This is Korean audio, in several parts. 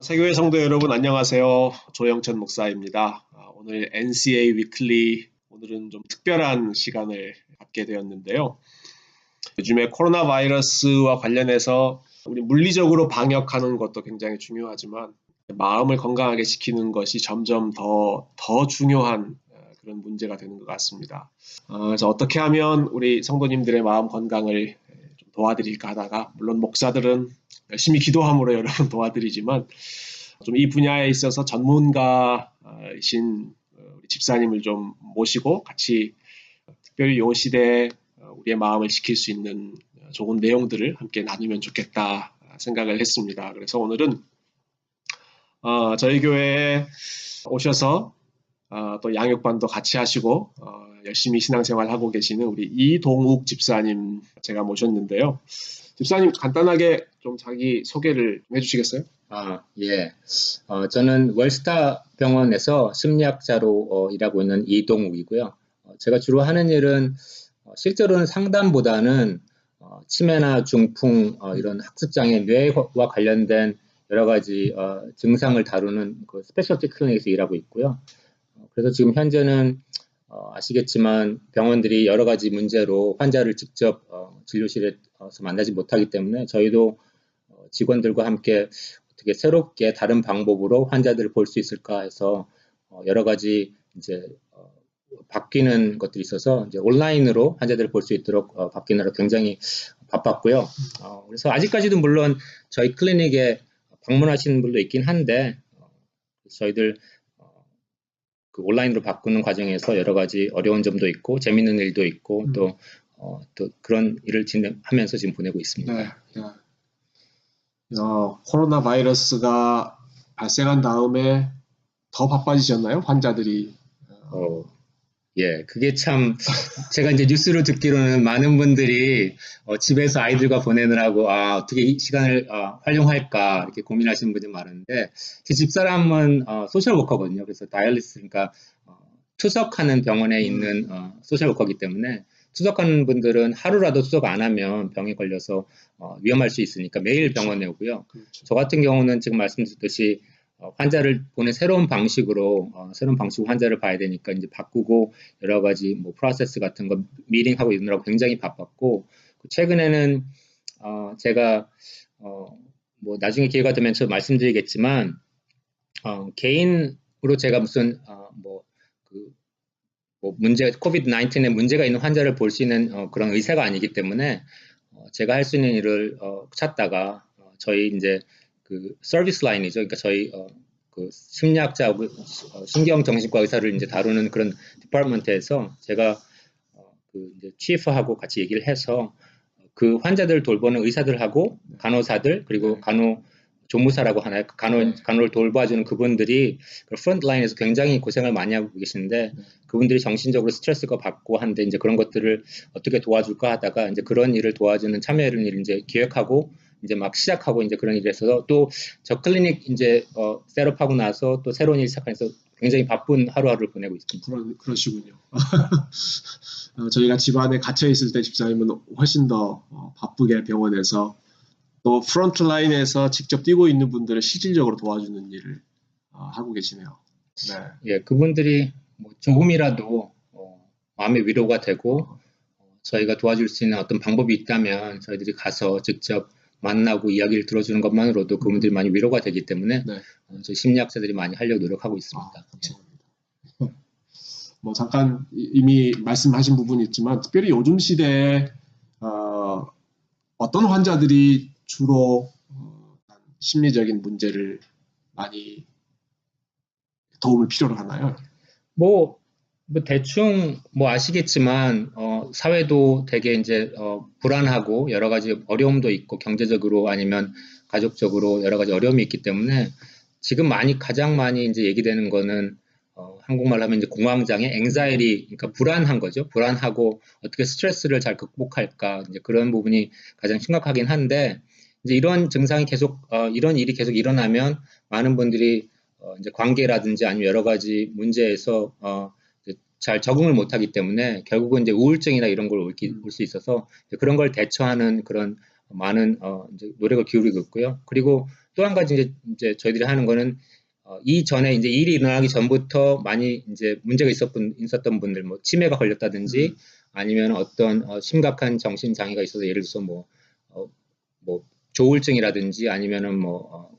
세교회 성도 여러분 안녕하세요. 조영천 목사입니다. 오늘 NCA 위클리 오늘은 좀 특별한 시간을 갖게 되었는데요. 요즘에 코로나 바이러스와 관련해서 우리 물리적으로 방역하는 것도 굉장히 중요하지만 마음을 건강하게 지키는 것이 점점 더 중요한 그런 문제가 되는 것 같습니다. 그래서 어떻게 하면 우리 성도님들의 마음 건강을 좀 도와드릴까 하다가 물론 목사들은 열심히 기도함으로 여러분 도와드리지만 좀 이 분야에 있어서 전문가이신 우리 집사님을 좀 모시고 같이 특별히 이 시대에 우리의 마음을 지킬 수 있는 좋은 내용들을 함께 나누면 좋겠다 생각을 했습니다. 그래서 오늘은 저희 교회에 오셔서 또 양육반도 같이 하시고 열심히 신앙생활 하고 계시는 우리 이동욱 집사님 제가 모셨는데요. 집사님 간단하게 좀 자기 소개를 좀 해주시겠어요? 예. 저는 월스타 병원에서 심리학자로 일하고 있는 이동욱이고요. 제가 주로 하는 일은 실제로는 상담보다는 치매나 중풍 이런 학습장애 뇌와 관련된 여러 가지 증상을 다루는 그 스페셜티 클리닉에서 일하고 있고요. 그래서 지금 현재는 아시겠지만 병원들이 여러 가지 문제로 환자를 직접 진료실에서 만나지 못하기 때문에 저희도 직원들과 함께 어떻게 새롭게 다른 방법으로 환자들을 볼 수 있을까 해서 여러 가지 이제 바뀌는 것들이 있어서 이제 온라인으로 환자들을 볼 수 있도록 바뀌느라 굉장히 바빴고요. 그래서 아직까지도 물론 저희 클리닉에 방문하시는 분도 있긴 한데 저희들 그 온라인으로 바꾸는 과정에서 여러 가지 어려운 점도 있고 재밌는 일도 있고 또 그런 일을 진행하면서 지금 보내고 있습니다. 네. 코로나 바이러스가 발생한 다음에 더 바빠지셨나요? 환자들이? 예, 그게 참 제가 이제 뉴스로 듣기로는 많은 분들이 집에서 아이들과 보내느라고 어떻게 이 시간을 활용할까 이렇게 고민하시는 분들이 많은데 제 집사람은 소셜워커거든요. 그래서 다이얼리스 그러니까 투석하는 병원에 있는 소셜워커이기 때문에 투석하는 분들은 하루라도 투석 안 하면 병에 걸려서 위험할 수 있으니까 매일 병원에 오고요. 그렇죠. 저 같은 경우는 지금 말씀드렸듯이 환자를 보는 새로운 방식으로 환자를 봐야 되니까 이제 바꾸고 여러 가지 뭐 프로세스 같은 거 미팅하고 이러느라고 굉장히 바빴고 최근에는 제가 뭐 나중에 기회가 되면 저 말씀드리겠지만 개인으로 제가 무슨 문제 코비드 19에 문제가 있는 환자를 볼 수 있는 그런 의사가 아니기 때문에 제가 할 수 있는 일을 찾다가 저희 이제 그 서비스 라인이죠. 그러니까 저희 그 심리학자하고 신경정신과 의사를 이제 다루는 그런 디파트먼트에서 제가 그 이제 치프하고 같이 얘기를 해서 그 환자들을 돌보는 의사들하고 간호사들 그리고 간호조무사라고 하나요? 간호를 돌봐주는 그분들이 그 프런트 라인에서 굉장히 고생을 많이 하고 계시는데 그분들이 정신적으로 스트레스가 받고 한데 이제 그런 것들을 어떻게 도와줄까 하다가 이제 그런 일을 도와주는 참여하는 일을 이제 기획하고 이제 막 시작하고 이제 그런 일을 했어서 또 저 클리닉 이제 셋업하고 나서 또 새로운 일 시작해서 굉장히 바쁜 하루하루를 보내고 있습니다. 그러시군요. 저희가 집안에 갇혀 있을 때 집사님은 훨씬 더 바쁘게 병원에서 또 프런트 라인에서 직접 뛰고 있는 분들을 실질적으로 도와주는 일을 하고 계시네요. 네. 예, 그분들이 뭐 조금이라도 마음의 위로가 되고 저희가 도와줄 수 있는 어떤 방법이 있다면 저희들이 가서 직접 만나고 이야기를 들어주는 것만으로도 그분들이 많이 위로가 되기 때문에 저희 심리학자들이 많이 하려고 노력하고 있습니다. 뭐 잠깐 이미 말씀하신 부분이 있지만 특별히 요즘 시대에 어떤 환자들이 주로 심리적인 문제를 많이 도움을 필요로 하나요? 뭐 대충 뭐 아시겠지만 사회도 되게 이제 불안하고 여러 가지 어려움도 있고 경제적으로 아니면 가족적으로 여러 가지 어려움이 있기 때문에 지금 가장 많이 이제 얘기되는 거는 한국말로 하면 이제 공황장애, 앵자이티, 그러니까 불안한 거죠. 불안하고 어떻게 스트레스를 잘 극복할까 이제 그런 부분이 가장 심각하긴 한데 이제 이런 증상이 계속 이런 일이 계속 일어나면 많은 분들이 이제 관계라든지 아니면 여러 가지 문제에서 잘 적응을 못하기 때문에 결국은 이제 우울증이나 이런 걸 올 수 있어서 그런 걸 대처하는 그런 많은 이제 노력을 기울이고 있고요. 그리고 또 한 가지 이제 저희들이 하는 거는 이전에 이제 일이 일어나기 전부터 많이 이제 문제가 있었던 분들, 뭐 치매가 걸렸다든지 아니면 어떤 심각한 정신 장애가 있어서 예를 들어서 뭐 조울증이라든지 아니면은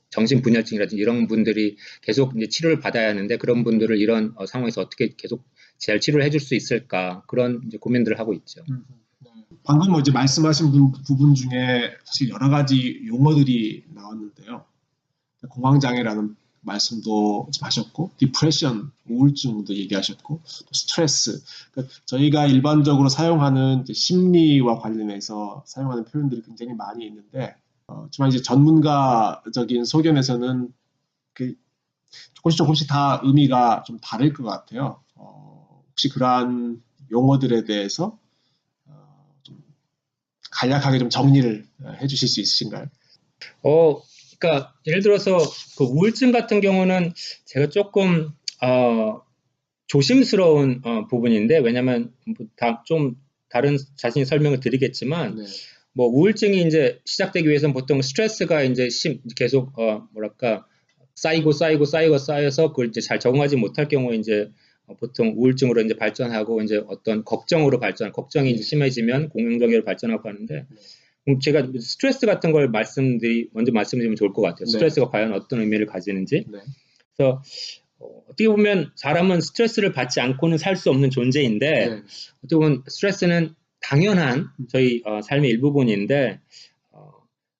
정신분열증이라든지 이런 분들이 계속 이제 치료를 받아야 하는데 그런 분들을 이런 상황에서 어떻게 계속 잘 치료를 해줄 수 있을까 그런 이제 고민들을 하고 있죠. 방금 이제 말씀하신 부분 중에 사실 여러 가지 용어들이 나왔는데요. 공황장애라는 말씀도 하셨고, 디프레션, 우울증도 얘기하셨고, 스트레스. 그러니까 저희가 일반적으로 사용하는 이제 심리와 관련해서 사용하는 표현들이 굉장히 많이 있는데, 하지만 이제 전문가적인 소견에서는 조금씩 다 의미가 좀 다를 것 같아요. 혹시 그러한 용어들에 대해서 좀 간략하게 좀 정리를 해주실 수 있으신가요? 그러니까 예를 들어서 그 우울증 같은 경우는 제가 조금 조심스러운 부분인데 왜냐하면 좀 다른 자신이 설명을 드리겠지만 네. 뭐 우울증이 이제 시작되기 위해서는 보통 스트레스가 이제 계속 쌓여서 그걸 이제 잘 적응하지 못할 경우에 이제 보통 우울증으로 이제 발전하고 이제 어떤 걱정이 이제 심해지면 공황장애로 발전하고 하는데 그럼 제가 스트레스 같은 걸 먼저 말씀드리면 좋을 것 같아요. 스트레스가 과연 어떤 의미를 가지는지. 그래서 어떻게 보면 사람은 스트레스를 받지 않고는 살 수 없는 존재인데 어떻게 보면 스트레스는 당연한 저희 삶의 일부분인데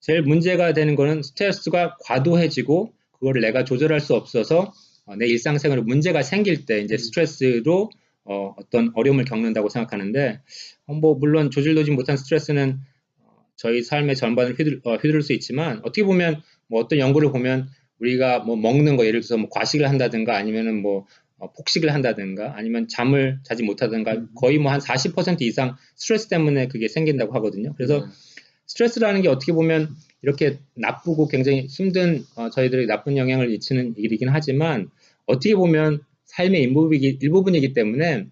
제일 문제가 되는 거는 스트레스가 과도해지고 그걸 내가 조절할 수 없어서 내 일상생활에 문제가 생길 때 이제 스트레스로 어떤 어려움을 겪는다고 생각하는데 물론 조절되지 못한 스트레스는 저희 삶의 전반을 휘두를 수 있지만 어떻게 보면 어떤 연구를 보면 우리가 먹는 거 예를 들어서 과식을 한다든가 아니면은 폭식을 한다든가 아니면 잠을 자지 못하든가 거의 한 40% 이상 스트레스 때문에 그게 생긴다고 하거든요. 그래서 스트레스라는 게 어떻게 보면 이렇게 나쁘고 굉장히 힘든 저희들에게 나쁜 영향을 미치는 일이긴 하지만 어떻게 보면 삶의 일부분이기 때문에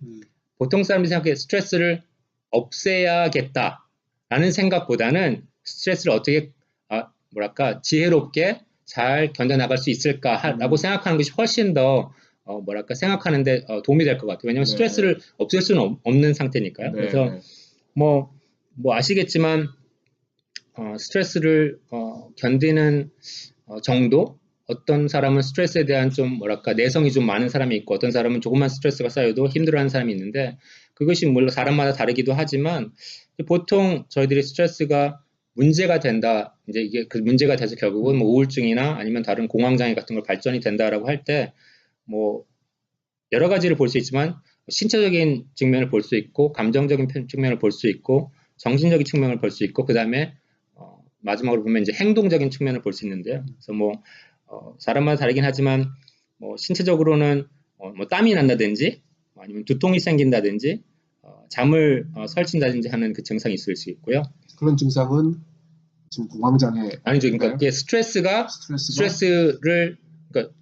보통 사람들이 생각해 스트레스를 없애야겠다라는 생각보다는 스트레스를 어떻게 지혜롭게 잘 견뎌나갈 수 있을까라고 생각하는 것이 훨씬 더 생각하는데 도움이 될 것 같아요. 왜냐하면 스트레스를 없앨 수는 없는 상태니까요. 그래서 아시겠지만 스트레스를 견디는 정도 어떤 사람은 스트레스에 대한 좀 내성이 좀 많은 사람이 있고 어떤 사람은 조금만 스트레스가 쌓여도 힘들어하는 사람이 있는데 그것이 물론 사람마다 다르기도 하지만 보통 저희들이 스트레스가 문제가 된다 이제 이게 그 문제가 돼서 결국은 우울증이나 아니면 다른 공황장애 같은 걸 발전이 된다라고 할 때 여러 가지를 볼 수 있지만 신체적인 측면을 볼 수 있고 감정적인 측면을 볼 수 있고 정신적인 측면을 볼 수 있고 그 다음에 마지막으로 보면 이제 행동적인 측면을 볼 수 있는데요. 그래서 사람마다 다르긴 하지만 신체적으로는 땀이 난다든지 아니면 두통이 생긴다든지 잠을 설친다든지 하는 그 증상이 있을 수 있고요. 그런 증상은 지금 공황장애 아니죠. 그러니까 이게 스트레스를 그러니까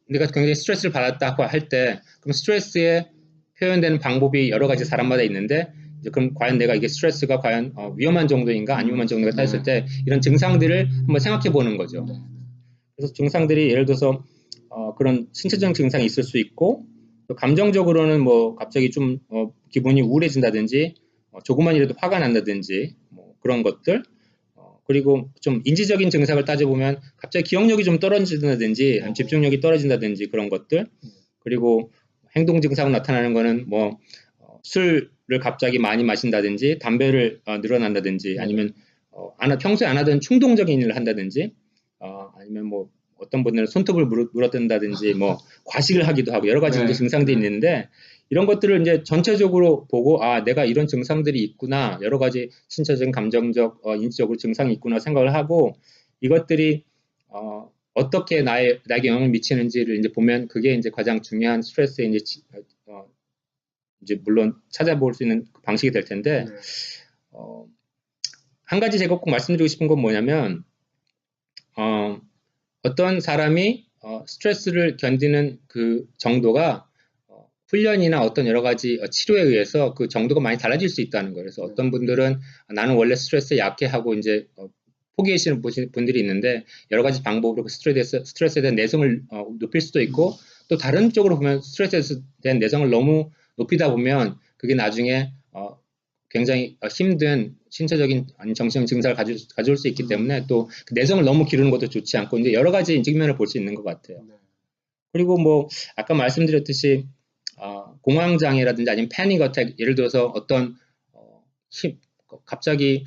내가 굉장히 스트레스를 받았다고 할 때 그럼 스트레스에 표현되는 방법이 여러 가지 사람마다 있는데 그럼 과연 내가 이게 스트레스가 과연 위험한 정도인가 안 위험한 정도인가 했을 때 이런 증상들을 한번 생각해 보는 거죠. 그래서 증상들이 예를 들어서 그런 신체적 증상이 있을 수 있고 또 감정적으로는 갑자기 좀 기분이 우울해진다든지 조그만 일에도 화가 난다든지 그런 것들 그리고 좀 인지적인 증상을 따져보면 갑자기 기억력이 좀 떨어진다든지 집중력이 떨어진다든지 그런 것들 그리고 행동 증상으로 나타나는 거는 술을 갑자기 많이 마신다든지 담배를 늘어난다든지 아니면 평소에 안 하던 충동적인 일을 한다든지 아니면 어떤 분들은 손톱을 물어뜯는다든지 과식을 하기도 하고 여러 가지 이제 증상들이 있는데 이런 것들을 이제 전체적으로 보고 내가 이런 증상들이 있구나 여러 가지 신체적인 감정적 인지적으로 증상이 있구나 생각을 하고 이것들이 어떻게 나에게 영향을 미치는지를 이제 보면 그게 이제 가장 중요한 스트레스의 이제 물론 찾아볼 수 있는 방식이 될 텐데 한 가지 제가 꼭 말씀드리고 싶은 건 뭐냐면 어떤 사람이 스트레스를 견디는 그 정도가 훈련이나 어떤 여러 가지 치료에 의해서 그 정도가 많이 달라질 수 있다는 거예요. 그래서 어떤 분들은 나는 원래 스트레스에 약해하고 이제 포기하시는 분들이 있는데 여러 가지 방법으로 스트레스에 대한 내성을 높일 수도 있고 또 다른 쪽으로 보면 스트레스에 대한 내성을 너무 높이다 보면 그게 나중에 굉장히 힘든 신체적인 아니 정신적 증상을 가져올 수 있기 때문에 또 그 내성을 너무 기르는 것도 좋지 않고 이제 여러 가지 측면을 볼 수 있는 것 같아요. 그리고 뭐 아까 말씀드렸듯이 공황장애라든지 아니면 패닉 어택 예를 들어서 어떤 갑자기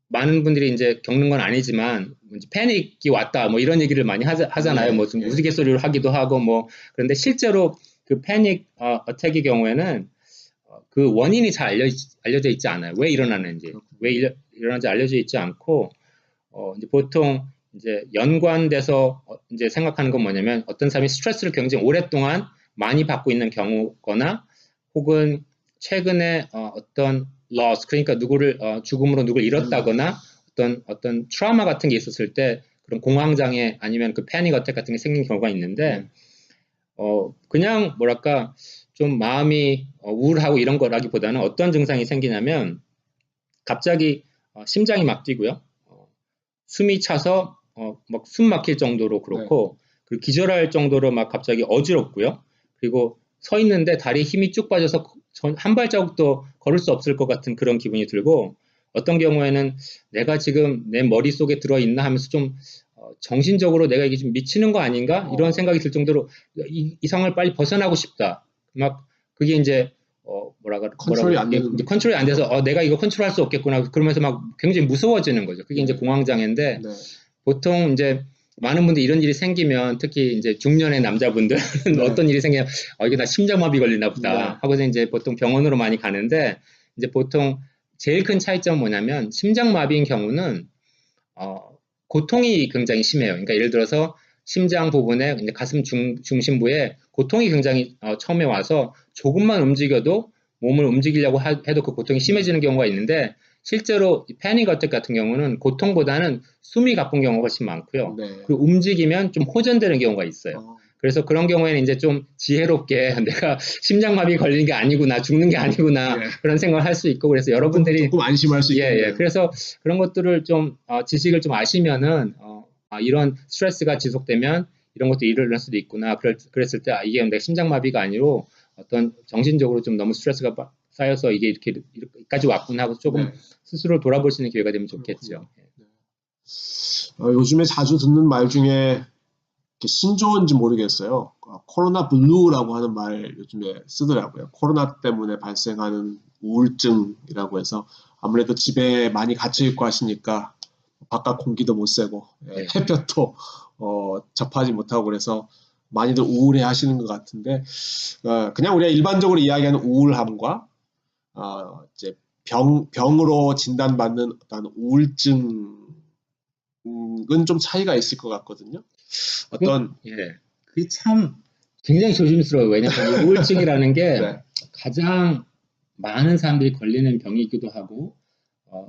많은 분들이 이제 겪는 건 아니지만 패닉이 왔다 뭐 이런 얘기를 많이 하잖아요. 뭐 좀 우스갯소리를 하기도 하고 뭐 그런데 실제로 그 패닉 어택의 경우에는 그 원인이 잘 알려져 있지 않아요. 왜 일어나는지, 왜 일어나는지 알려져 있지 않고 이제 보통 이제 연관돼서 이제 생각하는 건 뭐냐면 어떤 사람이 스트레스를 굉장히 오랫동안 많이 받고 있는 경우거나 혹은 최근에 어떤 loss 그러니까 누구를 죽음으로 누구를 잃었다거나 어떤 트라우마 같은 게 있었을 때 그런 공황장애 아니면 그 패닉 어택 같은 게 생긴 경우가 있는데 그냥 뭐랄까 좀 마음이 우울하고 이런 거라기보다는 어떤 증상이 생기냐면 갑자기 심장이 막 뛰고요. 숨이 차서 막 숨 막힐 정도로 그렇고 그리고 기절할 정도로 막 갑자기 어지럽고요. 그리고 서 있는데 다리에 힘이 쭉 빠져서 한 발자국도 걸을 수 없을 것 같은 그런 기분이 들고 어떤 경우에는 내가 지금 내 머릿속에 들어있나 하면서 좀 정신적으로 내가 이게 좀 미치는 거 아닌가 이런 생각이 들 정도로 이 상황을 빨리 벗어나고 싶다. 막 그게 이제 컨트롤이 안 되는 컨트롤이 안 돼서 내가 이거 컨트롤할 수 없겠구나 그러면서 막 굉장히 무서워지는 거죠. 그게 이제 공황장애인데 보통 이제 많은 분들이 이런 일이 생기면 특히 이제 중년의 남자분들 어떤 일이 생기면 이게 나 심장마비 걸리나 보다 하고서 이제 보통 병원으로 많이 가는데 이제 보통 제일 큰 차이점은 뭐냐면 심장마비인 경우는 고통이 굉장히 심해요. 그러니까 예를 들어서 심장 부분에 이제 가슴 중심부에 고통이 굉장히 처음에 와서 조금만 움직여도 몸을 움직이려고 해도 그 고통이 심해지는 경우가 있는데 실제로 패닉 어택 같은 경우는 고통보다는 숨이 가쁜 경우가 훨씬 많고요. 그리고 움직이면 좀 호전되는 경우가 있어요. 그래서 그런 경우에는 이제 좀 지혜롭게 내가 심장마비 걸리는 게 아니구나, 죽는 게 아니구나 그런 생각을 할 수 있고 그래서 여러분들이 조금 안심할 수 있겠네요. 그래서 그런 것들을 좀 지식을 좀 아시면은 이런 스트레스가 지속되면 이런 것도 일어날 수도 있구나. 그랬을 때 이게 내 심장마비가 아니고 어떤 정신적으로 좀 너무 스트레스가 쌓여서 이게 이렇게까지 왔구나 하고 조금 스스로 돌아볼 수 있는 기회가 되면 좋겠죠. 요즘에 자주 듣는 말 중에 신조어인지 모르겠어요. 코로나 블루라고 하는 말 요즘에 쓰더라고요. 코로나 때문에 발생하는 우울증이라고 해서 아무래도 집에 많이 갇혀 있고 하시니까 바깥 공기도 못 쐬고 햇볕도 접하지 못하고 그래서 많이들 우울해 하시는 것 같은데 그냥 우리가 일반적으로 이야기하는 우울함과 이제 병으로 진단받는 어떤 우울증은 좀 차이가 있을 것 같거든요. 그게 참 굉장히 조심스러워요. 왜냐하면 우울증이라는 게 가장 많은 사람들이 걸리는 병이기도 하고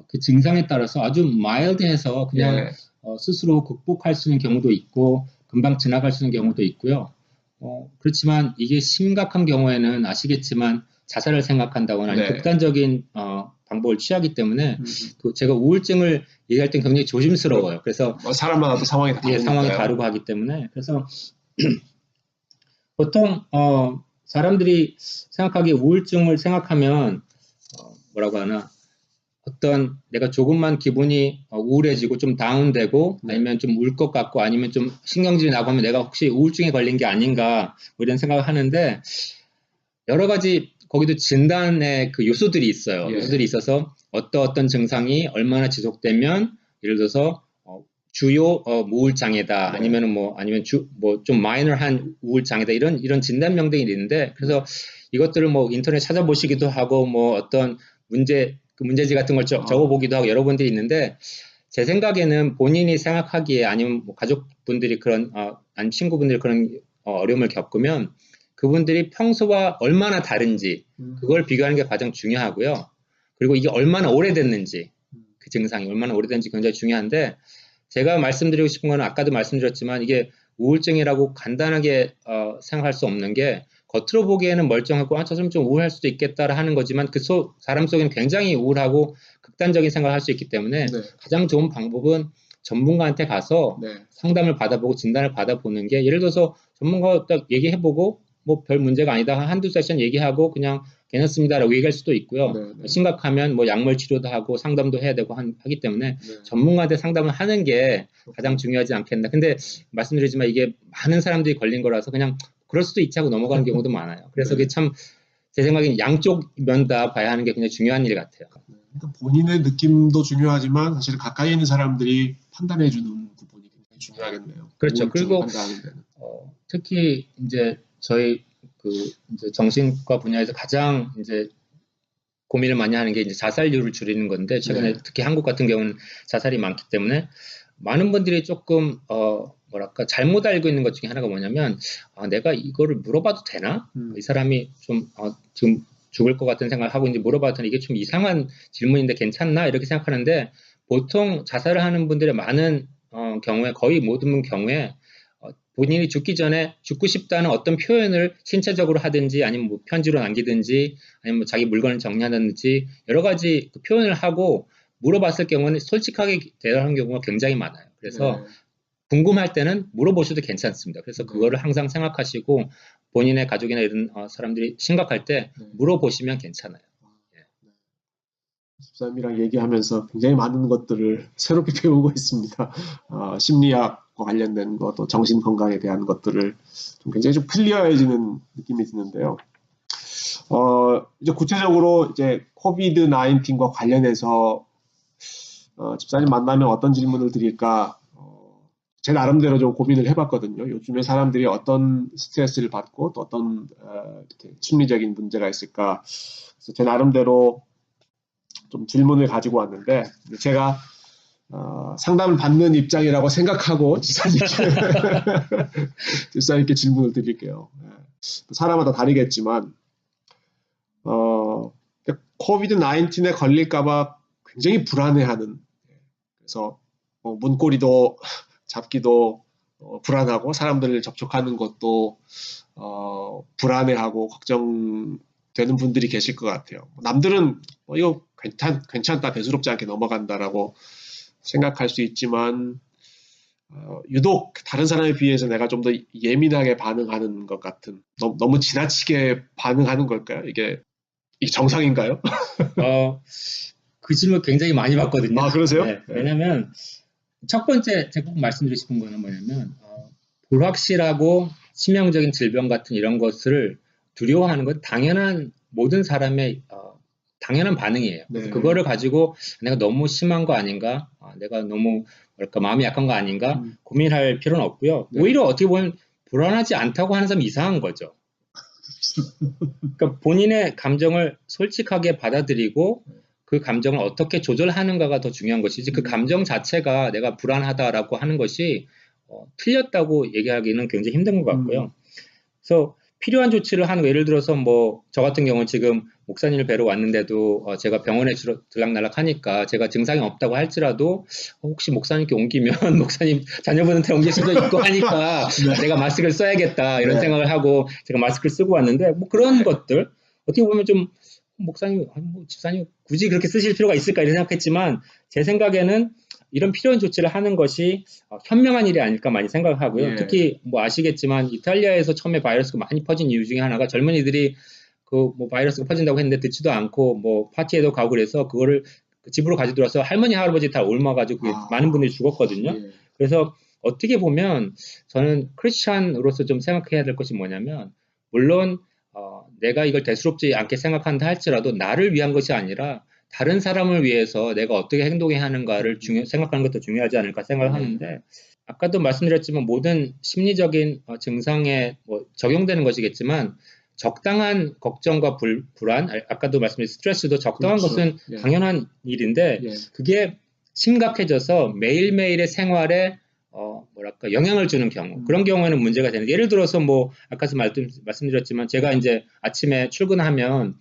그 증상에 따라서 아주 마일드해서 그냥 스스로 극복할 수 있는 경우도 있고 금방 지나갈 수 있는 경우도 있고요. 그렇지만 이게 심각한 경우에는 아시겠지만 자살을 생각한다거나 아니면 극단적인 방법을 취하기 때문에 또 제가 우울증을 얘기할 땐 굉장히 조심스러워요. 그래서 사람마다 또 상황이 다르니까요. 상황이 다르고 하기 때문에 그래서 보통 사람들이 생각하기에 우울증을 생각하면 뭐라고 하나 어떤 내가 조금만 기분이 우울해지고 좀 다운되고 아니면 좀 울 것 같고 아니면 좀 신경질이 나고 하면 내가 혹시 우울증에 걸린 게 아닌가 뭐 이런 생각을 하는데 여러 가지 거기도 진단의 그 요소들이 있어요. 요소들이 있어서 어떤 증상이 얼마나 지속되면 예를 들어서 주요 우울 장애다 아니면은 아니면 좀 마이너한 우울 장애다 이런 진단 명령이 있는데 그래서 이것들을 인터넷 찾아보시기도 하고 어떤 문제지 같은 걸 적어보기도 하고 여러 분들이 있는데 제 생각에는 본인이 생각하기에 아니면 가족분들이 아니면 친구분들이 그런 어려움을 겪으면 그분들이 평소와 얼마나 다른지 그걸 비교하는 게 가장 중요하고요. 그리고 이게 얼마나 오래됐는지 그 증상이 얼마나 오래됐는지 굉장히 중요한데 제가 말씀드리고 싶은 거는 아까도 말씀드렸지만 이게 우울증이라고 간단하게 생각할 수 없는 게 겉으로 보기에는 멀쩡하고 저 사람 좀 우울할 수도 있겠다라 하는 거지만 사람 속에는 굉장히 우울하고 극단적인 생각을 할 수 있기 때문에 네. 가장 좋은 방법은 전문가한테 가서 네. 상담을 받아보고 진단을 받아보는 게, 예를 들어서 전문가와 딱 얘기해보고 뭐 별 문제가 아니다 한두 세션 얘기하고 그냥 괜찮습니다라고 얘기할 수도 있고요. 네. 심각하면 뭐 약물 치료도 하고 상담도 해야 되고 하기 때문에 네. 전문가한테 상담을 하는 게 가장 중요하지 않겠나. 근데 말씀드리지만 이게 많은 사람들이 걸린 거라서 그냥 그럴 수도 있지 하고 넘어가는 경우도 많아요. 그래서 네. 그게 참 제 생각엔 양쪽 면 다 봐야 하는 게 굉장히 중요한 일 같아요. 그러니까 본인의 느낌도 중요하지만 사실 가까이 있는 사람들이 판단해주는 부분이 굉장히 중요하겠네요. 그렇죠. 그리고 특히 이제 저희 이제 정신과 분야에서 가장 이제 고민을 많이 하는 게 이제 자살률을 줄이는 건데, 최근에 네. 특히 한국 같은 경우는 자살이 많기 때문에 많은 분들이 조금 뭐랄까 잘못 알고 있는 것 중에 하나가 뭐냐면, 내가 이거를 물어봐도 되나? 이 사람이 좀 지금 죽을 것 같은 생각을 하고 이제 물어봤더니 이게 좀 이상한 질문인데 괜찮나? 이렇게 생각하는데, 보통 자살을 하는 분들의 많은 경우에, 거의 모든 경우에 본인이 죽기 전에 죽고 싶다는 어떤 표현을 신체적으로 하든지 아니면 뭐 편지로 남기든지 아니면 뭐 자기 물건을 정리하든지 여러 가지 그 표현을 하고 물어봤을 경우는 솔직하게 대답하는 경우가 굉장히 많아요. 그래서 궁금할 때는 물어보셔도 괜찮습니다. 그래서 그거를 항상 생각하시고 본인의 가족이나 이런 사람들이 심각할 때 물어보시면 괜찮아요. 집사님이랑 얘기하면서 굉장히 많은 것들을 새롭게 배우고 있습니다. 심리학과 관련된 것, 또 정신 건강에 대한 것들을 좀 굉장히 좀 클리어해지는 느낌이 드는데요. 이제 구체적으로 이제 코비드 19과 관련해서 집사님 만나면 어떤 질문을 드릴까? 제 나름대로 좀 고민을 해봤거든요. 요즘에 사람들이 어떤 스트레스를 받고 또 어떤 심리적인 문제가 있을까? 그래서 제 나름대로 좀 질문을 가지고 왔는데, 제가 상담을 받는 입장이라고 생각하고 집사님께 질문을 드릴게요. 사람마다 다르겠지만 코비드 19에 걸릴까봐 굉장히 불안해하는, 그래서 문고리도 잡기도 불안하고 사람들을 접촉하는 것도 불안해하고 걱정되는 분들이 계실 것 같아요. 남들은 이거 괜찮다, 대수롭지 않게 넘어간다라고 생각할 수 있지만 유독 다른 사람에 비해서 내가 좀 더 예민하게 반응하는 것 같은, 너무 지나치게 반응하는 걸까요? 이게 정상인가요? 그 질문 굉장히 많이 받거든요. 그러세요? 네. 왜냐하면 첫 번째 제가 꼭 말씀드리고 싶은 거는 뭐냐면, 불확실하고 치명적인 질병 같은 이런 것을 두려워하는 건 당연한 모든 사람의 당연한 반응이에요. 네. 그거를 가지고 내가 너무 심한 거 아닌가, 내가 너무 마음이 약한 거 아닌가 고민할 필요는 없고요. 네. 오히려 어떻게 보면 불안하지 않다고 하는 사람이 이상한 거죠. 그러니까 본인의 감정을 솔직하게 받아들이고 그 감정을 어떻게 조절하는가가 더 중요한 것이지, 그 감정 자체가 내가 불안하다라고 하는 것이 틀렸다고 얘기하기는 굉장히 힘든 것 같고요. 그래서 필요한 조치를 하는 거, 예를 들어서 뭐 저 같은 경우는 지금 목사님을 뵈러 왔는데도 제가 병원에 들락날락 하니까 제가 증상이 없다고 할지라도 혹시 목사님께 옮기면 목사님 자녀분한테 옮길 수도 있고 하니까 내가 마스크를 써야겠다 이런 생각을 하고 제가 마스크를 쓰고 왔는데, 뭐 그런 것들 어떻게 보면 좀 목사님, 집사님 굳이 그렇게 쓰실 필요가 있을까 이런 생각했지만, 제 생각에는 이런 필요한 조치를 하는 것이 현명한 일이 아닐까 많이 생각하고요. 특히 뭐 아시겠지만 이탈리아에서 처음에 바이러스가 많이 퍼진 이유 중에 하나가 젊은이들이 뭐 바이러스가 퍼진다고 했는데 듣지도 않고 뭐 파티에도 가고 그래서 그거를 집으로 가져들어서 할머니 할아버지 다 옮아가지고 많은 분들이 죽었거든요. 그래서 어떻게 보면 저는 크리스찬으로서 좀 생각해야 될 것이 뭐냐면, 물론 내가 이걸 대수롭지 않게 생각한다 할지라도 나를 위한 것이 아니라 다른 사람을 위해서 내가 어떻게 행동해야 하는가를 생각하는 것도 중요하지 않을까 생각을 하는데, 아까도 말씀드렸지만 모든 심리적인 증상에 적용되는 것이겠지만 적당한 걱정과 불안, 아까도 말씀드린 스트레스도 적당한 것은 당연한 일인데 그게 심각해져서 매일매일의 생활에 영향을 주는 경우, 그런 경우에는 문제가 되는데, 예를 들어서 뭐 아까도 말씀드렸지만 제가 이제 아침에 출근하면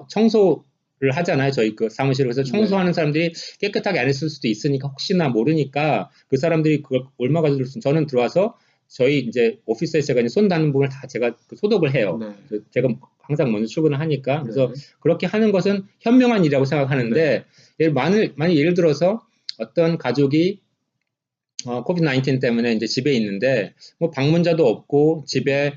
청소를 하잖아요. 저희 그 사무실을. 그래서 청소하는 사람들이 깨끗하게 안 했을 수도 있으니까 혹시나 모르니까 그 사람들이 그걸 옮아가지고 저는 들어와서 저희 이제 오피스에서 제가 이제 손 닿는 부분을 다 제가 그 소독을 해요. 네. 제가 항상 먼저 출근을 하니까. 그래서 네. 그렇게 하는 것은 현명한 일이라고 생각하는데, 만약 예를 들어서 어떤 가족이 코비드 19 때문에 이제 집에 있는데, 뭐 방문자도 없고, 집에,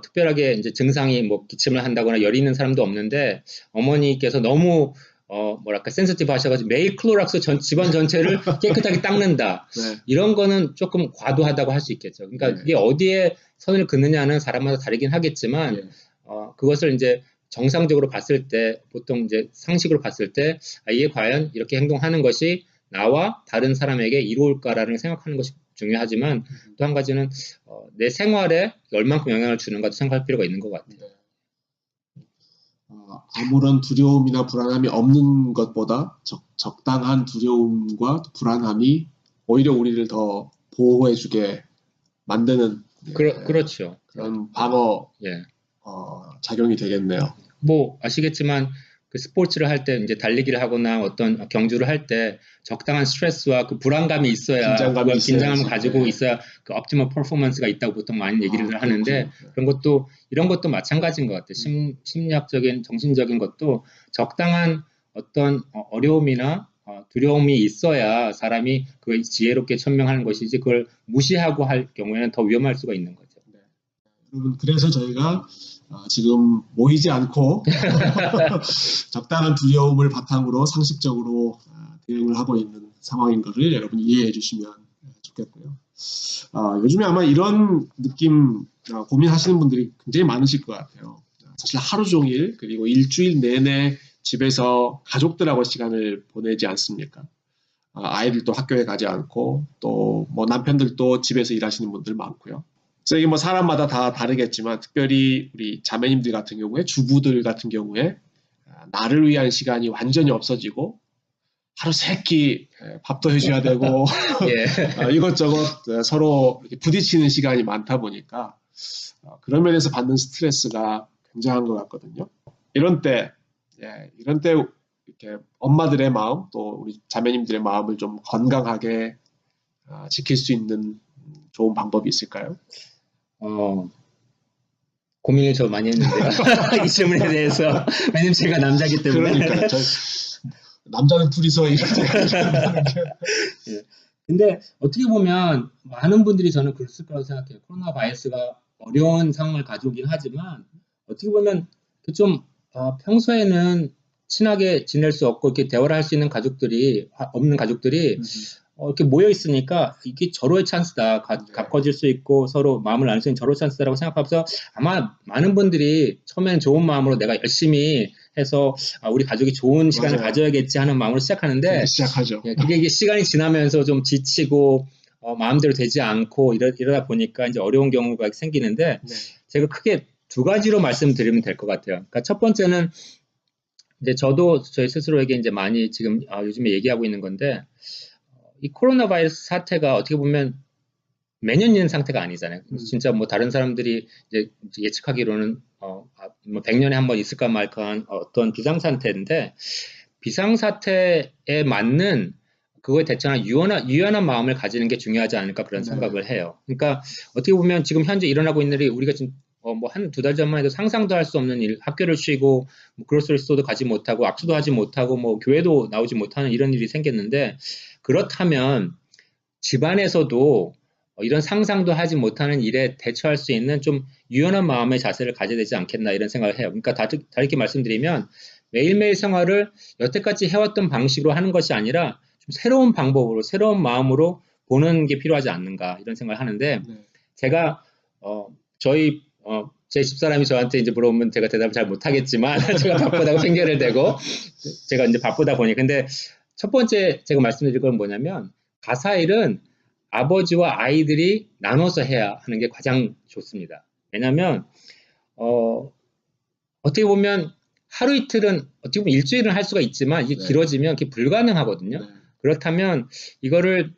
특별하게 이제 증상이 뭐 기침을 한다거나 열이 있는 사람도 없는데, 어머니께서 너무, 뭐랄까, 센시티브 하셔가지고 매일 클로락스 집안 전체를 깨끗하게 닦는다. 네. 이런 거는 조금 과도하다고 할 수 있겠죠. 그러니까 네. 그게 어디에 선을 긋느냐는 사람마다 다르긴 하겠지만, 네. 그것을 이제 정상적으로 봤을 때, 보통 이제 상식으로 봤을 때, 이게 과연 이렇게 행동하는 것이 나와 다른 사람에게 이로울까라는 생각하는 것이 중요하지만 또 한 가지는 내 생활에 얼만큼 영향을 주는가도 생각할 필요가 있는 것 같아요. 네. 아무런 두려움이나 불안함이 없는 것보다 적당한 두려움과 불안함이 오히려 우리를 더 보호해주게 만드는 그렇죠. 그런 방어 예. 작용이 되겠네요. 뭐 아시겠지만 그 스포츠를 할 때 이제 달리기를 하거나 어떤 경주를 할 때 적당한 스트레스와 그 불안감이 있어야 긴장감을 가지고 네. 있어야 그 optimal performance가 있다고 보통 많이 얘기를 하는데 그렇군요. 이런 것도 마찬가지인 것 같아요. 심리학적인 정신적인 것도 적당한 어떤 어려움이나 두려움이 있어야 사람이 그걸 지혜롭게 천명하는 것이지 그걸 무시하고 할 경우에는 더 위험할 수가 있는 거죠. 네. 여러분 그래서 저희가 지금 모이지 않고 적당한 두려움을 바탕으로 상식적으로 대응을 하고 있는 상황인 것을 여러분이 이해해 주시면 좋겠고요. 요즘에 아마 이런 느낌 고민하시는 분들이 굉장히 많으실 것 같아요. 사실 하루 종일 그리고 일주일 내내 집에서 가족들하고 시간을 보내지 않습니까? 아이들도 학교에 가지 않고 또 뭐 남편들도 집에서 일하시는 분들 많고요. 그래서 이게 뭐 사람마다 다 다르겠지만 특별히 우리 자매님들 같은 경우에 주부들 같은 경우에 나를 위한 시간이 완전히 없어지고 하루 세끼 밥도 해줘야 되고 예. 이것저것 서로 이렇게 부딪히는 시간이 많다 보니까 그런 면에서 받는 스트레스가 굉장한 것 같거든요. 이런 때 이렇게 엄마들의 마음 또 우리 자매님들의 마음을 좀 건강하게 지킬 수 있는 좋은 방법이 있을까요? 고민을 저 많이 했는데요. 이 질문에 대해서. 왜냐면 제가 남자기 때문에. 그러니까요. 남자는 둘이서 이렇게. 예. 근데 어떻게 보면 많은 분들이 저는 그랬을 거라고 생각해요. 코로나 바이러스가 어려운 상황을 가져오긴 하지만 어떻게 보면 좀 평소에는 친하게 지낼 수 없고 이렇게 대화를 할 수 있는 없는 가족들이 이렇게 모여 있으니까 이게 절호의 찬스다. 가꿔질 수 있고 서로 마음을 나눌 수 있는 절호의 찬스다라고 생각하면서 아마 많은 분들이 처음에는 좋은 마음으로 내가 열심히 해서 우리 가족이 좋은 시간을 가져야겠지 하는 마음으로 시작하는데 시작하죠. 그게 시간이 지나면서 좀 지치고 마음대로 되지 않고 이러다 보니까 이제 어려운 경우가 생기는데 제가 크게 두 가지로 말씀드리면 될 것 같아요. 그러니까 첫 번째는 이제 저도 저희 스스로에게 이제 많이 지금 요즘에 얘기하고 있는 건데 이 코로나 바이러스 사태가 어떻게 보면 매년 있는 상태가 아니잖아요. 진짜 뭐 다른 사람들이 이제 예측하기로는 뭐 100년에 한 번 있을까 말까한 어떤 비상사태인데 비상사태에 맞는 그거에 대처하는 유연한 마음을 가지는 게 중요하지 않을까 그런 생각을 해요. 그러니까 어떻게 보면 지금 현재 일어나고 있는 일이 우리가 지금 뭐 한 두 달 전만 해도 상상도 할 수 없는 일, 학교를 쉬고 뭐 그로서리스토도 가지 못하고 악수도 하지 못하고 뭐 교회도 나오지 못하는 이런 일이 생겼는데 그렇다면 집안에서도 이런 상상도 하지 못하는 일에 대처할 수 있는 좀 유연한 마음의 자세를 가져야 되지 않겠나 이런 생각을 해요. 그러니까 다르게 말씀드리면 매일매일 생활을 여태까지 해왔던 방식으로 하는 것이 아니라 좀 새로운 방법으로 새로운 마음으로 보는 게 필요하지 않는가 이런 생각을 하는데 제가 제 집사람이 저한테 이제 물어보면 제가 대답을 잘 못하겠지만 제가 바쁘다고 핑계를 대고 제가 이제 바쁘다 보니 근데 첫 번째 제가 말씀드릴 건 뭐냐면 가사일은 아버지와 아이들이 나눠서 해야 하는 게 가장 좋습니다. 왜냐하면 어떻게 보면 하루 이틀은 어떻게 보면 일주일은 할 수가 있지만 이게 길어지면 그게 불가능하거든요. 그렇다면 이거를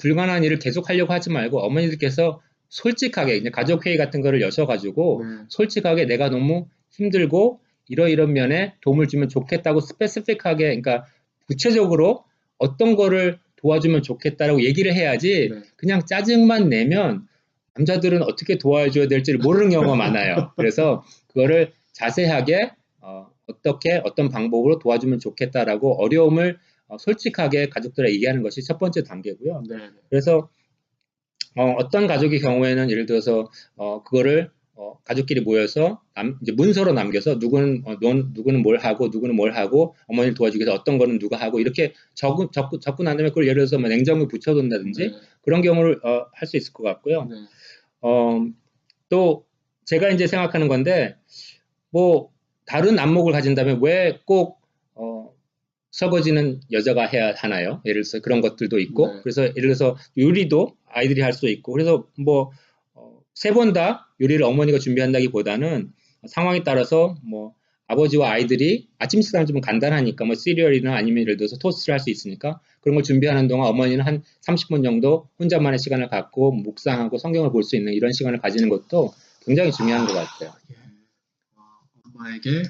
불가능한 일을 계속 하려고 하지 말고 어머니들께서 솔직하게 이제 가족회의 같은 거를 여셔가지고 솔직하게 내가 너무 힘들고 이런 면에 도움을 주면 좋겠다고 스페시픽하게 그러니까 구체적으로 어떤 거를 도와주면 좋겠다라고 얘기를 해야지 그냥 짜증만 내면 남자들은 어떻게 도와줘야 될지를 모르는 경우가 많아요. 그래서 그거를 자세하게 어떻게 어떤 방법으로 도와주면 좋겠다라고 어려움을 솔직하게 가족들에게 얘기하는 것이 첫 번째 단계고요. 네. 그래서 어떤 가족의 경우에는 예를 들어서 그거를 가족끼리 모여서 이제 문서로 남겨서 누구는 뭘 하고 누구는 뭘 하고 어머니를 도와주기 위해서 어떤 거는 누가 하고 이렇게 적고 난 다음에 그걸 예를 들어서 뭐 냉장고에 붙여둔다든지 네. 그런 경우를 할 수 있을 것 같고요. 네. 또 제가 이제 생각하는 건데 뭐 다른 안목을 가진다면 왜 꼭 설거지는 여자가 해야 하나요? 예를 들어서 그런 것들도 있고 네. 그래서 예를 들어서 요리도 아이들이 할 수 있고 그래서 뭐 세 번 다 요리를 어머니가 준비한다기보다는 상황에 따라서 뭐 아버지와 아이들이 아침 식사는 좀 간단하니까 뭐 시리얼이나 아니면 예를 들어서 토스트를 할 수 있으니까 그런 걸 준비하는 동안 어머니는 한 30분 정도 혼자만의 시간을 갖고 묵상하고 성경을 볼 수 있는 이런 시간을 가지는 것도 굉장히 중요한 것 같아요. 예. 엄마에게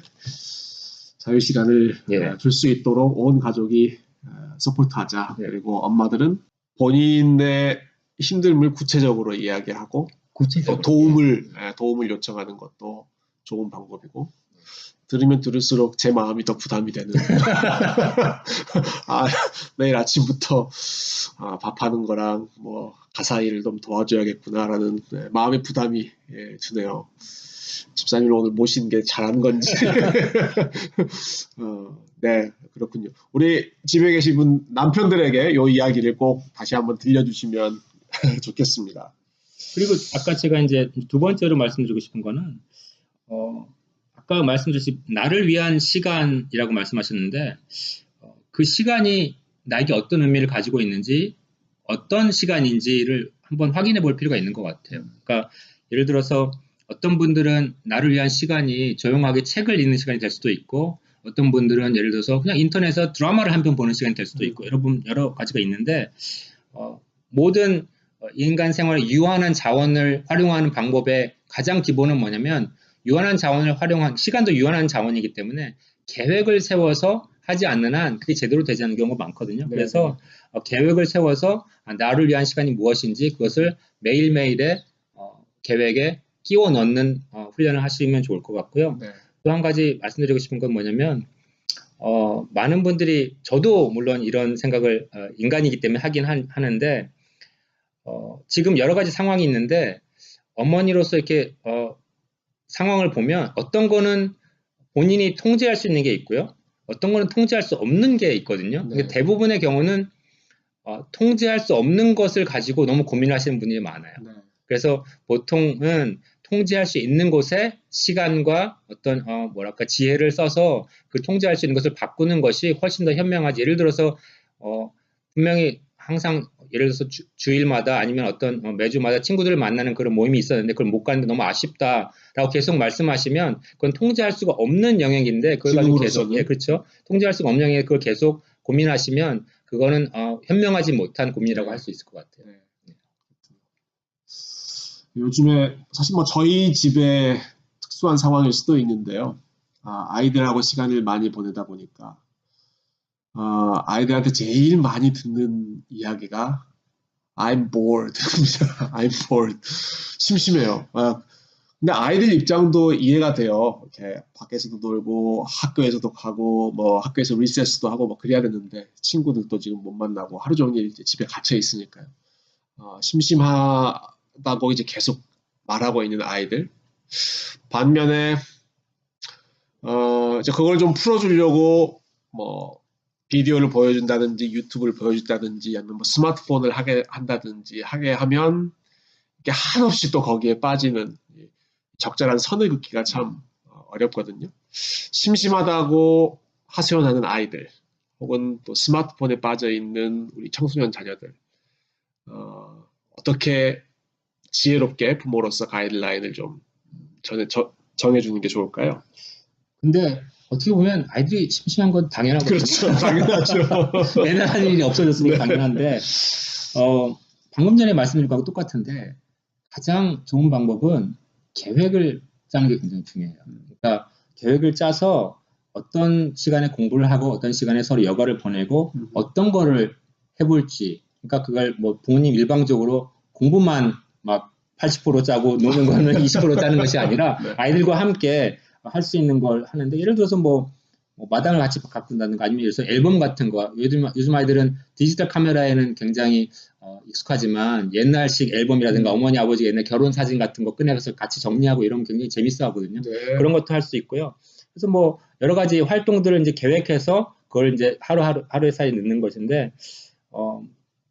자유 시간을 줄 수 있도록 온 가족이 서포트하자. 그리고 엄마들은 본인의 힘듦을 구체적으로 이야기하고 도움을 요청하는 것도 좋은 방법이고 들으면 들을수록 제 마음이 더 부담이 되는 매일 아침부터 밥하는 거랑 뭐 가사 일을 좀 도와줘야겠구나라는 마음의 부담이 드네요. 집사님을 오늘 모신 게 잘한 건지. 네, 그렇군요. 우리 집에 계신 분 남편들에게 이 이야기를 꼭 다시 한번 들려주시면 좋겠습니다. 그리고 아까 제가 이제 두 번째로 말씀드리고 싶은 거는 아까 말씀드린 나를 위한 시간이라고 말씀하셨는데 그 시간이 나에게 어떤 의미를 가지고 있는지 어떤 시간인지를 한번 확인해 볼 필요가 있는 것 같아요. 그러니까 예를 들어서 어떤 분들은 나를 위한 시간이 조용하게 책을 읽는 시간이 될 수도 있고 어떤 분들은 예를 들어서 그냥 인터넷에서 드라마를 한 편 보는 시간이 될 수도 있고 여러 가지가 있는데 모든 인간 생활에 유한한 자원을 활용하는 방법의 가장 기본은 뭐냐면 유한한 자원을 시간도 유한한 자원이기 때문에 계획을 세워서 하지 않는 한 그게 제대로 되지 않는 경우가 많거든요. 네. 그래서 계획을 세워서 나를 위한 시간이 무엇인지 그것을 매일매일의 계획에 끼워 넣는 훈련을 하시면 좋을 것 같고요. 네. 또 한 가지 말씀드리고 싶은 건 뭐냐면 많은 분들이 저도 물론 이런 생각을 인간이기 때문에 하긴 하는데 지금 여러 가지 상황이 있는데 어머니로서 이렇게 상황을 보면 어떤 거는 본인이 통제할 수 있는 게 있고요. 어떤 거는 통제할 수 없는 게 있거든요. 네. 대부분의 경우는 통제할 수 없는 것을 가지고 너무 고민을 하시는 분들이 많아요. 네. 그래서 보통은 통제할 수 있는 곳에 시간과 어떤 지혜를 써서 그 통제할 수 있는 것을 바꾸는 것이 훨씬 더 현명하지. 예를 들어서 분명히 항상 예를 들어서 주일마다 아니면 어떤 매주마다 친구들을 만나는 그런 모임이 있었는데 그걸 못 가는데 너무 아쉽다라고 계속 말씀하시면 그건 통제할 수가 없는 영역인데 그걸 가지고 계속 그렇죠. 통제할 수가 없는 영역에 그걸 계속 고민하시면 그거는 현명하지 못한 고민이라고 할 수 있을 것 같아요. 네. 요즘에 사실 뭐 저희 집에 특수한 상황일 수도 있는데요. 아이들하고 시간을 많이 보내다 보니까 아이들한테 제일 많이 듣는 이야기가 I'm bored. I'm bored. 심심해요. 근데 아이들 입장도 이해가 돼요. 이렇게 밖에서도 놀고 학교에서도 가고 뭐 학교에서 리세스도 하고 뭐 그래야 되는데 친구들도 지금 못 만나고 하루 종일 이제 집에 갇혀 있으니까요. 심심하다고 이제 계속 말하고 있는 아이들. 반면에 이제 그걸 좀 풀어주려고 뭐 비디오를 보여준다든지 유튜브를 보여준다든지 아니면 뭐 스마트폰을 하게 하면 이게 한없이 또 거기에 빠지는 적절한 선을 긋기가 참 어렵거든요. 심심하다고 하소연하는 아이들 혹은 또 스마트폰에 빠져 있는 우리 청소년 자녀들 어떻게 지혜롭게 부모로서 가이드라인을 좀 정해주는 게 좋을까요? 근데 어떻게 보면 아이들이 심심한 건 당연하거든요. 그렇죠. 당연하죠. 매는 할 일이 없어졌으니까 네. 당연한데 방금 전에 말씀드린 거하고 똑같은데 가장 좋은 방법은 계획을 짜는 게 굉장히 중요해요. 그러니까 계획을 짜서 어떤 시간에 공부를 하고 어떤 시간에 서로 여가를 보내고 어떤 거를 해볼지 그러니까 그걸 뭐 부모님 일방적으로 공부만 막 80% 짜고 노는 거는 20% 짜는 것이 아니라 네. 아이들과 함께 할 수 있는 걸 하는데 예를 들어서 뭐 마당을 같이 가꾼다든가 아니면 예를 들어서 앨범 같은 거 요즘 아이들은 디지털 카메라에는 굉장히 익숙하지만 옛날식 앨범이라든가 어머니 아버지 옛날 결혼 사진 같은 거 꺼내서 같이 정리하고 이러면 굉장히 재밌어 하거든요. 네. 그런 것도 할 수 있고요. 그래서 뭐 여러 가지 활동들을 이제 계획해서 그걸 이제 하루에 사이에 넣는 것인데